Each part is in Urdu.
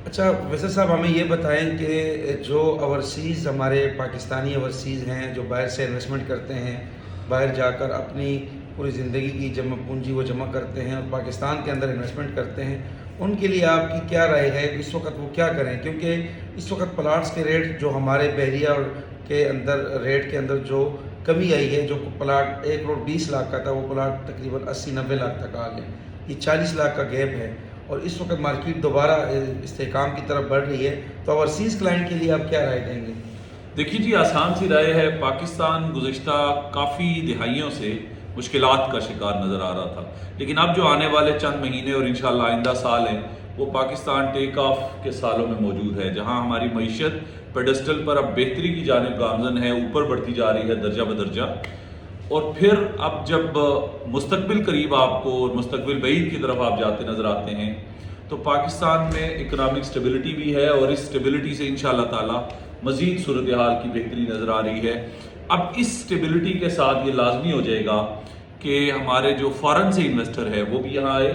اچھا ویسے صاحب ہمیں یہ بتائیں کہ جو اوورسیز ہمارے پاکستانی اوورسیز ہیں جو باہر سے انویسٹمنٹ کرتے ہیں، باہر جا کر اپنی پوری زندگی کی جمع پونجی وہ جمع کرتے ہیں اور پاکستان کے اندر انویسٹمنٹ کرتے ہیں، ان کے لیے آپ کی کیا رائے ہے اس وقت وہ کیا کریں؟ کیونکہ اس وقت پلاٹس کے ریٹ جو ہمارے بحریہ کے اندر ریٹ کے اندر جو کمی آئی ہے، جو پلاٹ 1,20,00,000 کا تھا وہ پلاٹ تقریباً 80-90 لاکھ تک آ گیا، یہ 40 لاکھ کا گیپ ہے اور اس وقت مارکیٹ دوبارہ استحکام کی طرف بڑھ رہی ہے، تو اوورسیز کلائنٹ کے لیے آپ کیا رائے دیں گے؟ دیکھیے جی، آسان سی رائے ہے۔ پاکستان گزشتہ کافی دہائیوں سے مشکلات کا شکار نظر آ رہا تھا، لیکن اب جو آنے والے چند مہینے اور انشاءاللہ آئندہ سال ہیں وہ پاکستان ٹیک آف کے سالوں میں موجود ہے، جہاں ہماری معیشت پیڈسٹل پر اب بہتری کی جانب گامزن ہے، اوپر بڑھتی جا رہی ہے درجہ بدرجہ۔ اور پھر اب جب مستقبل قریب آپ کو اور مستقبل بعید کی طرف آپ جاتے نظر آتے ہیں تو پاکستان میں اکنامک سٹیبلٹی بھی ہے، اور اس سٹیبلٹی سے انشاءاللہ تعالی مزید صورتحال کی بہتری نظر آ رہی ہے۔ اب اس سٹیبلٹی کے ساتھ یہ لازمی ہو جائے گا کہ ہمارے جو فارن سے انویسٹر ہے وہ بھی یہاں آئے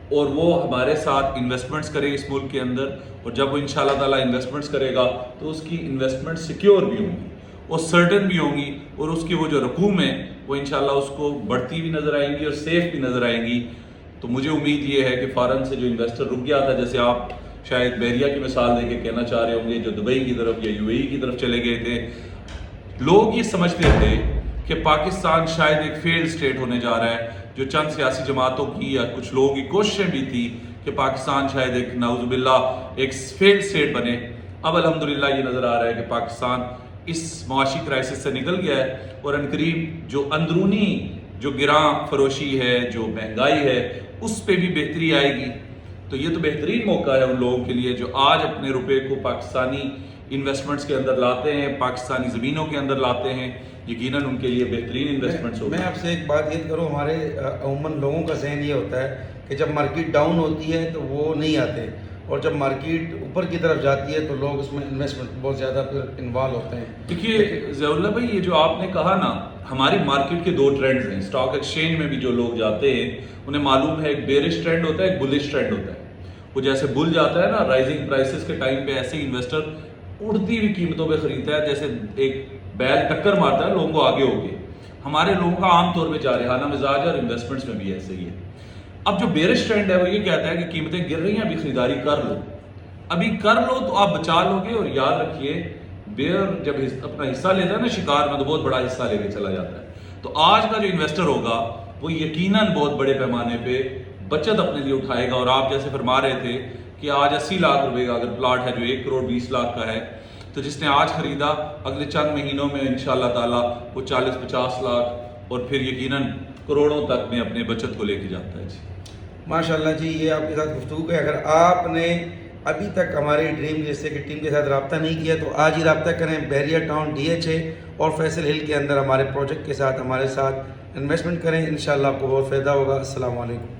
اور وہ ہمارے ساتھ انویسٹمنٹس کرے اس ملک کے اندر، اور جب وہ انشاءاللہ تعالی انویسٹمنٹس کرے گا تو اس کی انویسٹمنٹ سیکیور بھی ہوں گی اور سرٹن بھی ہوں گی، اور اس کی وہ جو رقوم ہے وہ انشاءاللہ اس کو بڑھتی بھی نظر آئیں گی اور سیف بھی نظر آئیں گی۔ تو مجھے امید یہ ہے کہ فارن سے جو انویسٹر رک گیا تھا، جیسے آپ شاید بحریہ کی مثال دے کے کہنا چاہ رہے ہوں گے، جو دبئی کی طرف یا UAE کی طرف چلے گئے تھے، لوگ یہ سمجھتے تھے کہ پاکستان شاید ایک فیلڈ سٹیٹ ہونے جا رہا ہے، جو چند سیاسی جماعتوں کی یا کچھ لوگوں کی کوششیں بھی تھی کہ پاکستان شاید ایک نعوذ باللہ ایک فیلڈ سٹیٹ بنے۔ اب الحمدللہ یہ نظر آ رہا ہے کہ پاکستان اس معاشی کرائسس سے نکل گیا ہے، اور عنقریب جو اندرونی جو گراں فروشی ہے، جو مہنگائی ہے، اس پہ بھی بہتری آئے گی۔ تو یہ تو بہترین موقع ہے ان لوگوں کے لیے جو آج اپنے روپے کو پاکستانی انویسٹمنٹس کے اندر لاتے ہیں، پاکستانی زمینوں کے اندر لاتے ہیں، یقیناً ان کے لیے بہترین انویسٹمنٹس ہوگی۔ میں آپ سے ایک بات یہ کروں، ہمارے عموماً لوگوں کا ذہن یہ ہوتا ہے کہ جب مارکیٹ ڈاؤن ہوتی ہے تو وہ نہیں آتے، اور جب مارکیٹ اوپر کی طرف جاتی ہے تو لوگ اس میں انویسٹمنٹ بہت زیادہ پھر انوالو ہوتے ہیں۔ دیکھیے ضیاء اللہ بھائی، یہ جو آپ نے کہا نا، ہماری مارکیٹ کے دو ٹرینڈز ہیں۔ اسٹاک ایکسچینج میں بھی جو لوگ جاتے ہیں انہیں معلوم ہے ایک بیرش ٹرینڈ ہوتا ہے، ایک بلش ٹرینڈ ہوتا ہے۔ وہ جیسے بل جاتا ہے نا رائزنگ پرائسز کے ٹائم پہ، ایسے ہی انویسٹر اڑتی ہوئی قیمتوں پہ خریدتا ہے، جیسے ایک بیل ٹکر مارتا ہے لوگوں کو آگے ہو کے۔ ہمارے لوگوں کا عام طور پہ جارحانہ مزاج ہے، اور انویسٹمنٹس میں بھی ایسے ہی ہے۔ اب جو بیرش ٹرینڈ ہے وہ یہ کہتا ہے کہ قیمتیں گر رہی ہیں، ابھی خریداری کر لو، ابھی کر لو تو آپ بچا لو گے۔ اور یاد رکھیے، بیئر جب اپنا حصہ لیتا ہے نا شکار میں، تو بہت بڑا حصہ لے کے چلا جاتا ہے۔ تو آج کا جو انویسٹر ہوگا وہ یقیناً بہت بڑے پیمانے پہ بچت اپنے لیے اٹھائے گا، اور آپ جیسے فرما رہے تھے کہ آج 80 لاکھ روپے کا اگر پلاٹ ہے جو 1,20,00,000 کا ہے، تو جس نے آج خریدا اگلے چند مہینوں میں انشاءاللہ تعالی وہ 40-50 لاکھ اور پھر یقیناً کروڑوں تک میں اپنے بچت کو لے کے جاتا ہے۔ جی ماشاءاللہ جی، یہ آپ کے ساتھ گفتگو ہے۔ اگر آپ نے ابھی تک ہماری ڈریم جیسے کہ ٹیم کے ساتھ رابطہ نہیں کیا تو آج ہی رابطہ کریں۔ بحریہ ٹاؤن DHA اور فیصل ہل کے اندر ہمارے پروجیکٹ کے ساتھ ہمارے ساتھ انویسٹمنٹ کریں، انشاءاللہ آپ کو بہت فائدہ ہوگا۔ السلام علیکم۔